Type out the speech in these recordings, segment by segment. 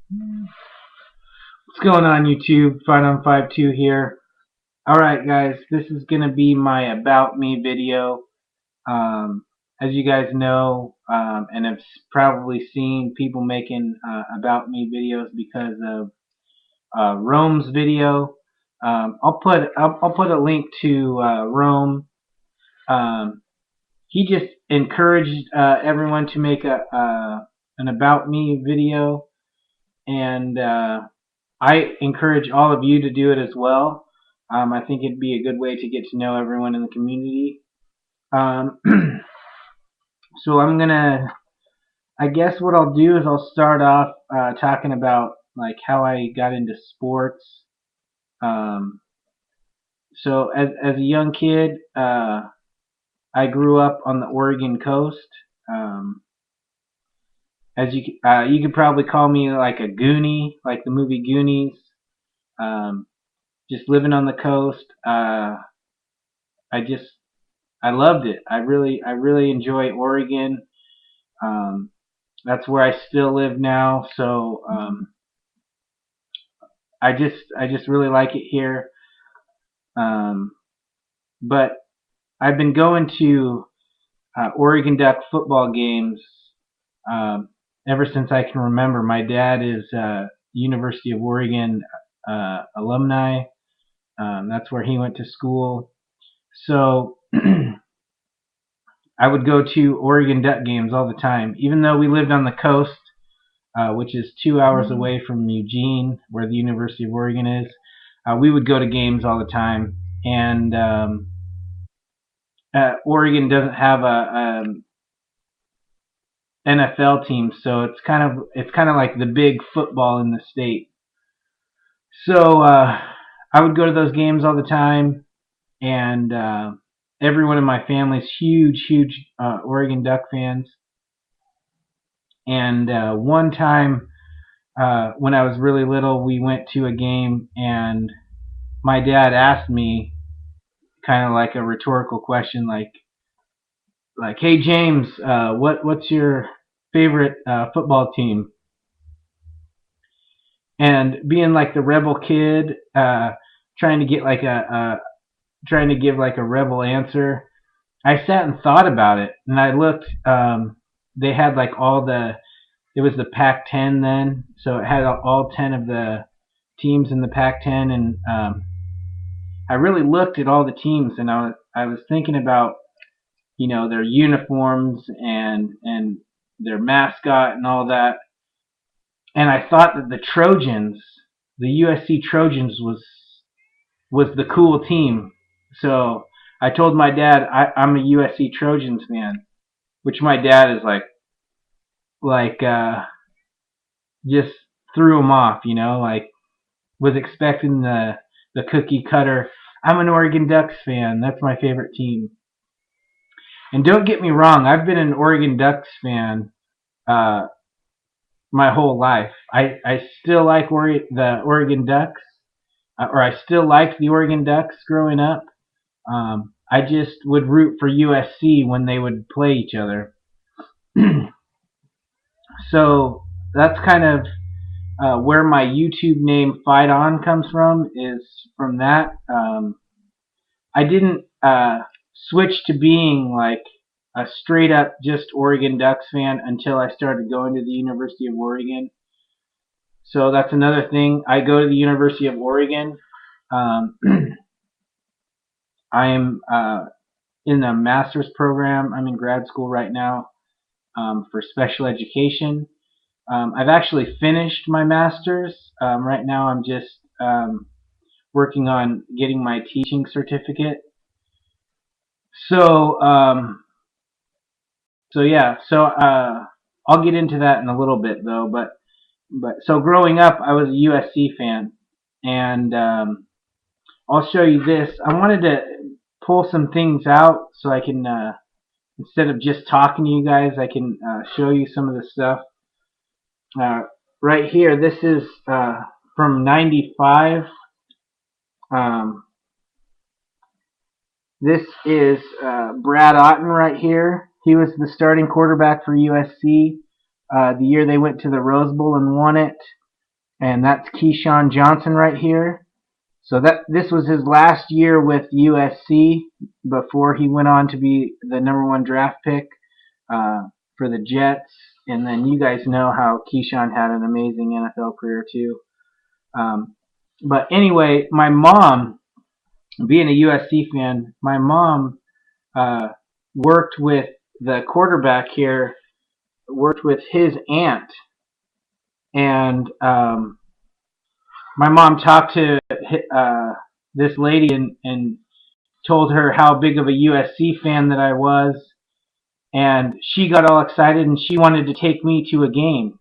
What's going on, YouTube? Fight on 52 here. Alright, guys, this is going to be my About Me video. As you guys know, and have probably seen people making About Me videos because of Rome's video. I'll put a link to Rome. Um, he just encouraged everyone to make an About Me video, and I encourage all of you to do it as well. I think it'd be a good way to get to know everyone in the community. Um, so I guess what I'll do is I'll start off talking about like how I got into sports. Um, so as a young kid, I grew up on the Oregon coast. Um, as you could probably call me like a Goonie, like the movie Goonies. Um, just living on the coast. I just I loved it. I really enjoy Oregon. Um, that's where I still live now. So I just really like it here. Um, but I've been going to Oregon Duck football games um, ever since I can remember. My dad is University of Oregon alumni. That's where he went to school. So I would go to Oregon Duck games all the time, even though we lived on the coast, which is 2 hours away from Eugene, where the University of Oregon is. We would go to games all the time, and Oregon doesn't have a NFL team, so it's kind of like the big football in the state. So I would go to those games all the time, and everyone in my family is huge Oregon Duck fans. And one time when I was really little, we went to a game, and my dad asked me kind of like a rhetorical question, like, "Hey James, what's your favorite football team?" And being like the rebel kid, trying to get like trying to give like a rebel answer, I sat and thought about it, and I looked. They had like all the it was the Pac-10 then, so it had all 10 of the teams in the Pac-10, and I really looked at all the teams, and I was thinking about their uniforms and their mascot and all that, and I thought that the USC Trojans was the cool team. So I told my dad I'm a USC Trojans fan, which my dad is like just threw him off, like was expecting the cookie cutter. I'm an Oregon Ducks fan. That's my favorite team. And don't get me wrong, I've been an Oregon Ducks fan uh, my whole life. I still like the Oregon Ducks, or I still liked the Oregon Ducks growing up. I just would root for USC when they would play each other. So that's kind of where my YouTube name Fight On comes from. Is from that. I didn't switch to being like a straight up just Oregon Ducks fan until I started going to the University of Oregon. So that's another thing. I go to the University of Oregon. Um, I am in a master's program. I'm in grad school right now for special education. I've actually finished my master's. Right now, I'm just working on getting my teaching certificate. So, I'll get into that in a little bit though. But so growing up, I was a USC fan, and I'll show you this. I wanted to pull some things out so I can instead of just talking to you guys, I can show you some of the stuff. Uh, right here, this is from '95. Um, this is Brad Otten right here. He was the starting quarterback for USC the year they went to the Rose Bowl and won it. and that's Keyshawn Johnson right here. So this was his last year with USC before he went on to be the #1 draft pick for the Jets. And then you guys know how Keyshawn had an amazing NFL career too. But anyway, my mom, being a USC fan, my mom uh, worked with the quarterback here, worked with his aunt, and my mom talked to this lady and told her how big of a USC fan that I was, and she got all excited and she wanted to take me to a game.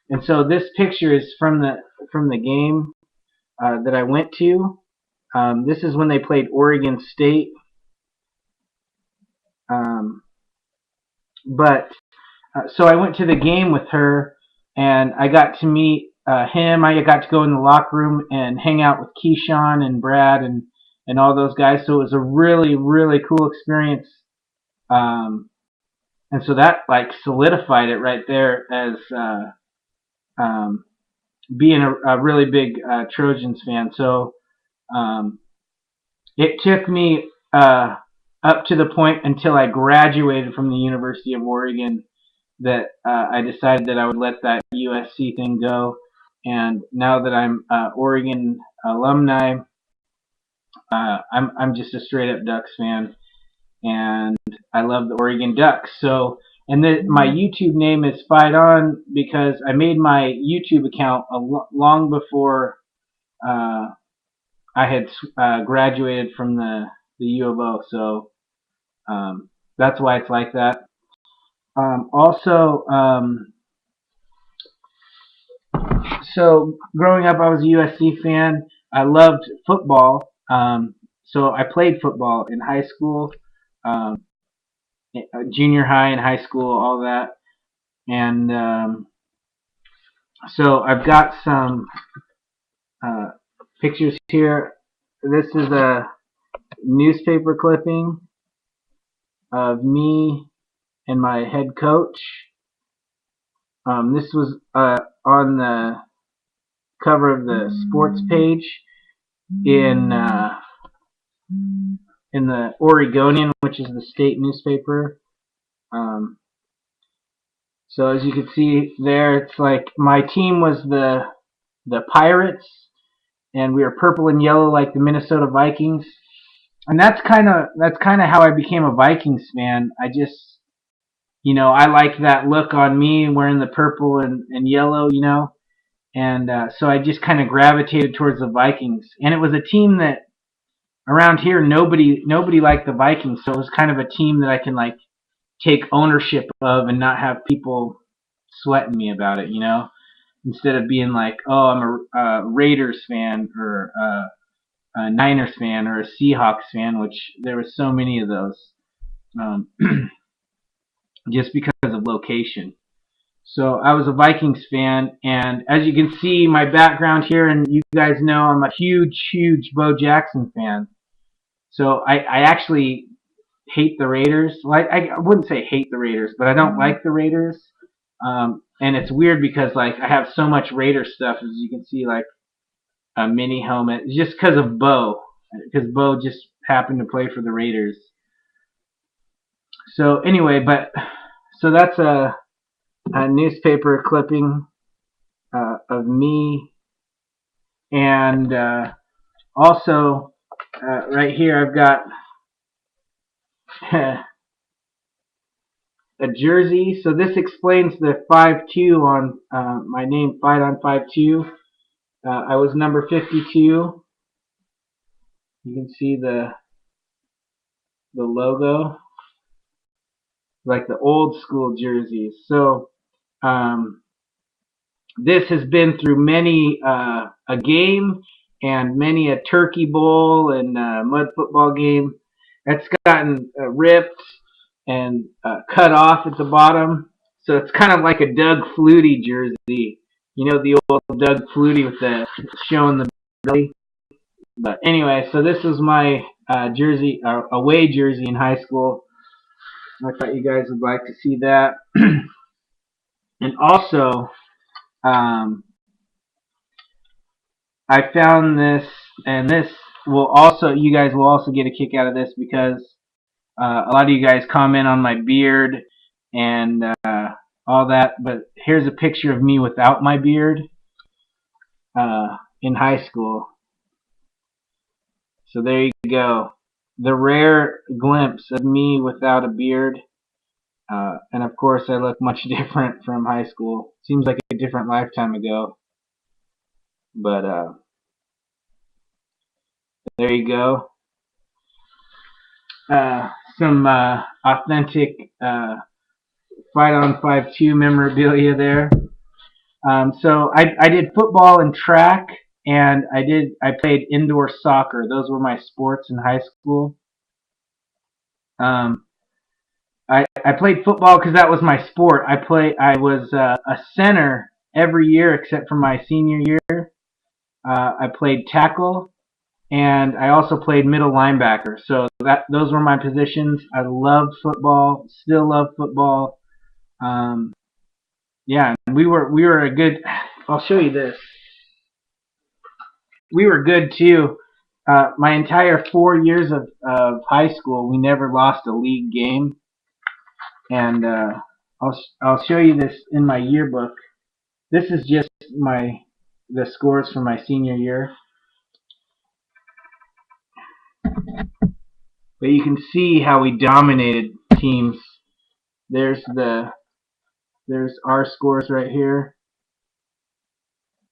And so this picture is from the game that I went to. This is when they played Oregon State. Um, but So I went to the game with her, and I got to meet him. I got to go in the locker room and hang out with Keyshawn and Brad and all those guys. So it was a really, really cool experience. And so that like solidified it right there as um, being a really big Trojans fan. So it took me up to the point until I graduated from the University of Oregon that I decided that I would let that USC thing go. And now that I'm Oregon alumni, I'm just a straight up Ducks fan, and I love the Oregon Ducks. So, and my YouTube name is Fight On because I made my YouTube account long before I had graduated from the U of O. So that's why it's like that. Also, so growing up, I was a USC fan. I loved football. So I played football in high school, um, junior high and high school, all that. And so I've got some uh, pictures here. This is a newspaper clipping of me and my head coach. This was on the cover of the sports page in the Oregonian, which is the state newspaper. So as you can see there, it's like my team was the Pirates, and we were purple and yellow like the Minnesota Vikings. And that's kind of how I became a Vikings fan. I just, I like that look on me wearing the purple and yellow. And so I just kind of gravitated towards the Vikings. And it was a team that around here nobody liked the Vikings, so it was kind of a team that I can like take ownership of and not have people sweating me about it, instead of being like, oh, I'm a Raiders fan or a Niners fan or a Seahawks fan, which there were so many of those, um, just because of location. So I was a Vikings fan, and as you can see, my background here, and you guys know I'm a huge, huge Bo Jackson fan. So I actually hate the Raiders. Well, I wouldn't say hate the Raiders, but I don't like the Raiders. And it's weird because like I have so much Raider stuff, as you can see, like a mini helmet, just because of Bo, because Bo just happened to play for the Raiders. So anyway, so that's a newspaper clipping of me, and also right here I've got a jersey. So this explains the 5-2 on my name, Fight On 5-2. I was number 52. You can see the logo, like the old school jerseys. So this has been through many a game and many a turkey bowl and mud football game. It's gotten ripped and cut off at the bottom. So it's kind of like a Doug Flutie jersey. The old Doug Flutie with the showing the belly. But anyway, so this was my jersey, away jersey in high school. I thought you guys would like to see that. And also, I found this, and this will also, you guys will also get a kick out of this because a lot of you guys comment on my beard and all that. But here's a picture of me without my beard in high school. So there you go. The rare glimpse of me without a beard. And of course, I look much different from high school. Seems like a different lifetime ago. But there you go. Some authentic Fight on 5-2 memorabilia there. So I did football and track, and I played indoor soccer. Those were my sports in high school. Um, I played football because that was my sport. I was a center every year except for my senior year. I played tackle, and I also played middle linebacker. So those were my positions. I loved football. Still love football. Um, yeah, we were a good. I'll show you this. We were good too. My entire 4 years of high school, we never lost a league game, and I'll show you this in my yearbook. This is just the scores for my senior year, but you can see how we dominated teams. There's our scores right here.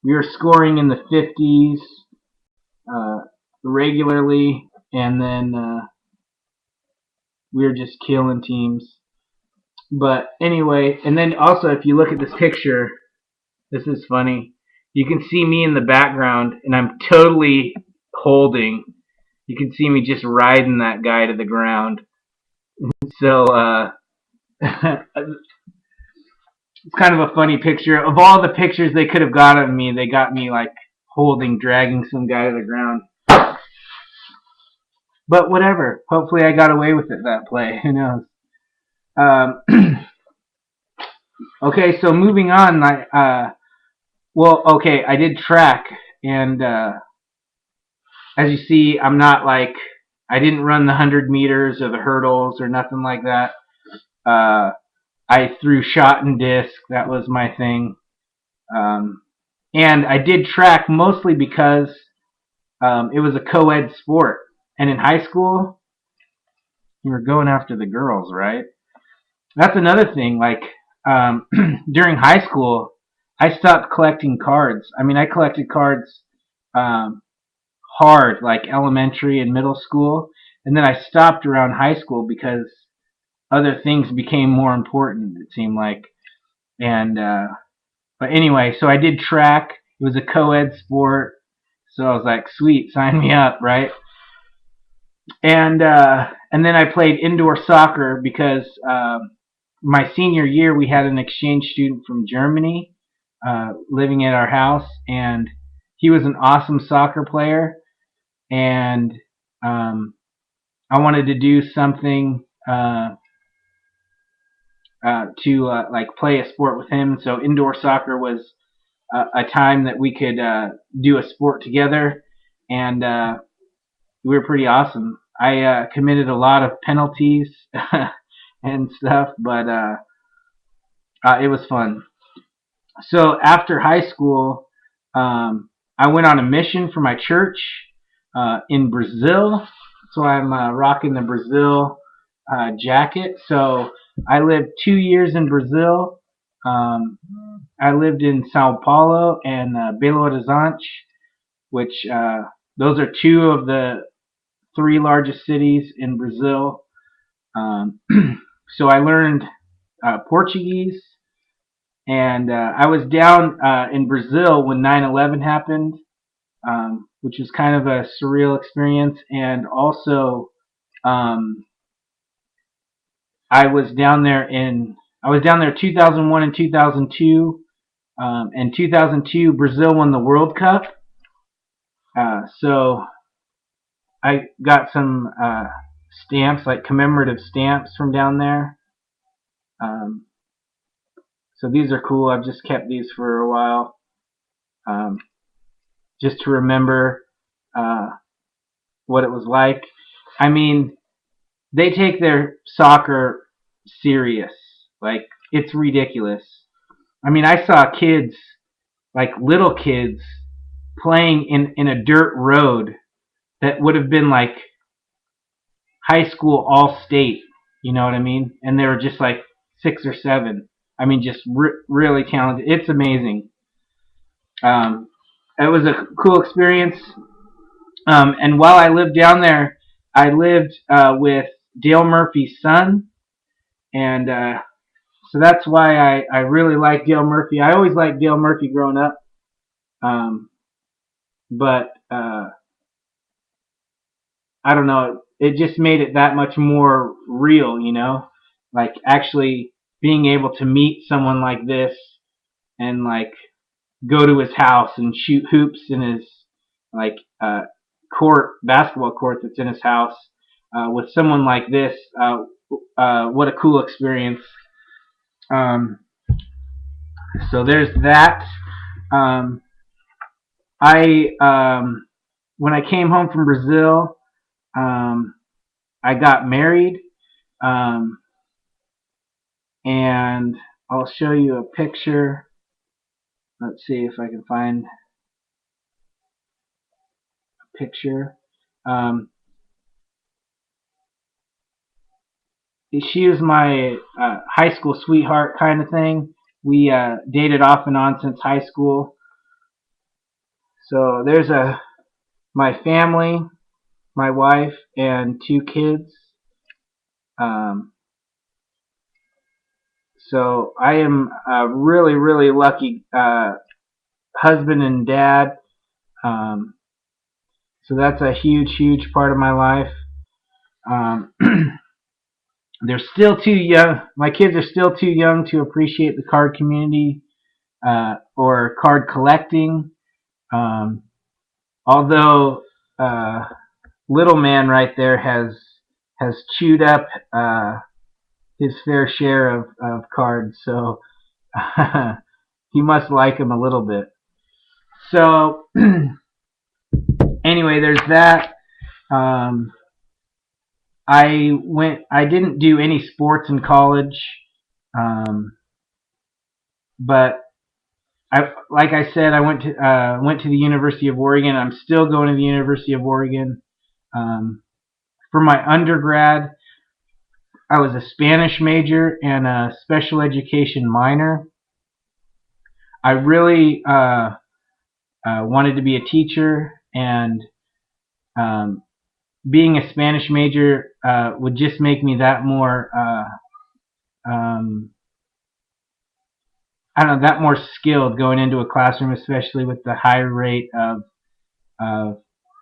We were scoring in the 50s regularly, and then we were just killing teams. But anyway, and then also if you look at this picture, this is funny. You can see me in the background, and I'm totally holding. You can see me just riding that guy to the ground. So it's kind of a funny picture. Of all the pictures they could have got of me, they got me like holding, dragging some guy to the ground. But whatever. Hopefully I got away with it that play. Who knows? Um, okay, so moving on. I did track, and as you see, I'm not like I didn't run the 100 meters or the hurdles or nothing like that. I threw shot and disc. That was my thing. And I did track mostly because it was a co-ed sport. And in high school, you were going after the girls, right? That's another thing. Like during high school, I stopped collecting cards. I mean, I collected cards um, hard, like elementary and middle school, and then I stopped around high school because other things became more important. It seemed like, and but anyway, so I did track. It was a co-ed sport, so I was like, sweet, sign me up, right? And then I played indoor soccer because my senior year we had an exchange student from Germany living at our house, and he was an awesome soccer player, and I wanted to do something to like play a sport with him. So indoor soccer was a time that we could do a sport together, and we were pretty awesome. I committed a lot of penalties and stuff, but it was fun. So after high school, I went on a mission for my church in Brazil. So I'm rocking the Brazil jacket. So I lived 2 years in Brazil. I lived in Sao Paulo and Belo Horizonte, which those are two of the three largest cities in Brazil. Um, so I learned Portuguese, and I was down in Brazil when 9/11 happened, which was kind of a surreal experience. And also, um, I was down there 2001 and 2002. In 2002, Brazil won the World Cup. So I got some stamps, like commemorative stamps from down there. Um, so these are cool. I've just kept these for a while. Um, just to remember uh, what it was like. I mean, they take their soccer serious. Like, it's ridiculous. I mean, I saw kids, like little kids, playing in a dirt road that would have been like high school all state. You know what I mean? And they were just like 6 or 7. I mean, just really talented. It's amazing. Um, it was a cool experience. And while I lived down there, I lived with Dale Murphy's son, and so that's why I really like Dale Murphy. I always liked Dale Murphy growing up, um, but I don't know. It just made it that much more real, you know, like actually being able to meet someone like this and like go to his house and shoot hoops in his like basketball court that's in his house with someone like this. What a cool experience. Um, so there's that. Um, I when I came home from Brazil, um, I got married, um, and I'll show you a picture. Let's see if I can find a picture. Um, she was my high school sweetheart kind of thing. We dated off and on since high school. So there's my family, my wife, and 2 kids. Um, so I am a really, really lucky husband and dad. Um, so that's a huge, huge part of my life. Um, they're still too young. My kids are still too young to appreciate the card community or card collecting. Um, although little man right there has chewed up his fair share of cards, so he must like him a little bit. So anyway, there's that. Um, I didn't do any sports in college, but like I said, I went to the University of Oregon. I'm still going to the University of Oregon. For my undergrad, I was a Spanish major and a special education minor. I really wanted to be a teacher, and um, being a Spanish major would just make me that more um, I don't know, that more skilled going into a classroom, especially with the high rate of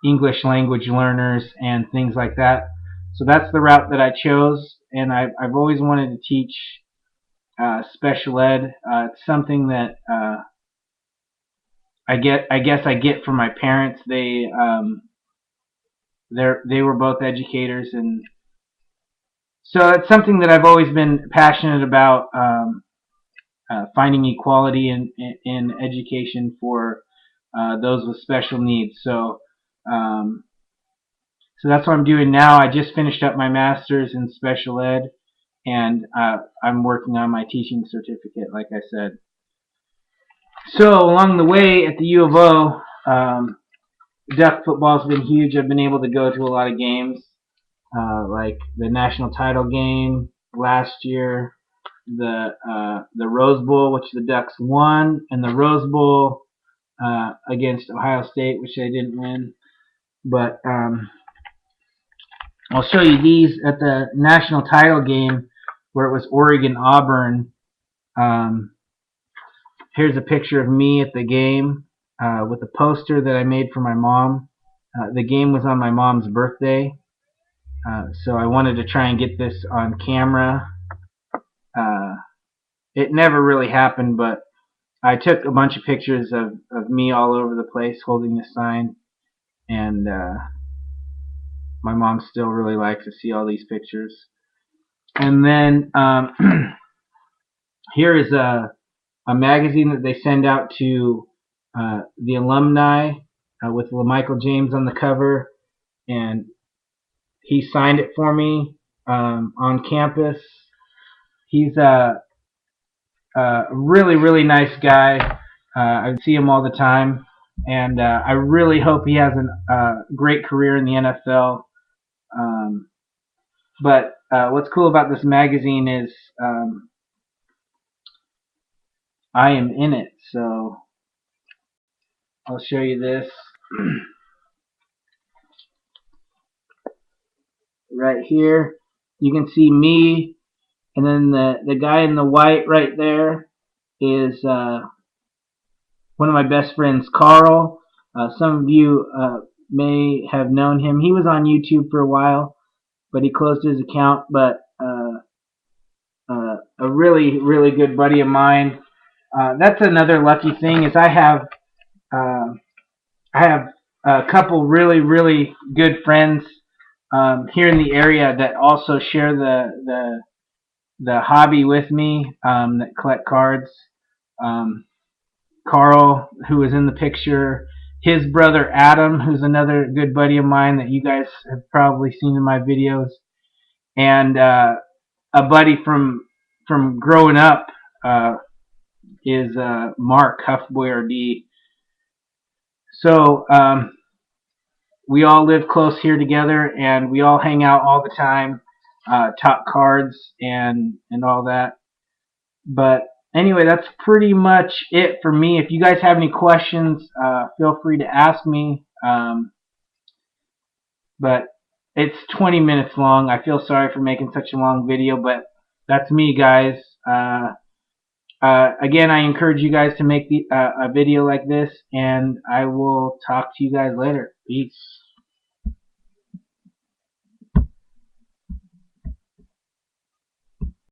English language learners and things like that. So that's the route that I chose, and I've always wanted to teach special ed. It's something that I guess I get from my parents. They were both educators, and so it's something that I've always been passionate about. Finding equality in education for those with special needs. Um, so that's what I'm doing now. I just finished up my master's in special ed, and I'm working on my teaching certificate, like I said. So along the way at the U of O, duck football's been huge. I've been able to go to a lot of games, like the national title game last year, the Rose Bowl, which the Ducks won, and the Rose Bowl against Ohio State, which they didn't win. But I'll show you these at the national title game where it was Oregon Auburn. Um, here's a picture of me at the game with a poster that I made for my mom. The game was on my mom's birthday, so I wanted to try and get this on camera. It never really happened, but I took a bunch of pictures of me all over the place holding the sign, and my mom still really likes to see all these pictures. And then here is a magazine that they send out to the alumni with Michael James on the cover, and he signed it for me on campus. He's a really, really nice guy. I see him all the time, and I really hope he has a great career in the NFL. Um, but what's cool about this magazine is I am in it, so I'll show you this right here. You can see me, and then the guy in the white right there is one of my best friends, Carl. Some of you may have known him. He was on YouTube for a while, but he closed his account. But a really, really good buddy of mine. That's another lucky thing is uh, I have a couple really, really good friends here in the area that also share the hobby with me, that collect cards. Um, Carl, who was in the picture, his brother Adam, who's another good buddy of mine that you guys have probably seen in my videos, and a buddy from growing up is Mark Huffboyer. So we all live close here together, and we all hang out all the time, talk cards and all that. But anyway, that's pretty much it for me. If you guys have any questions, feel free to ask me. But it's 20 minutes long. I feel sorry for making such a long video, but that's me, guys. Again, I encourage you guys to make a video like this, and I will talk to you guys later. Peace.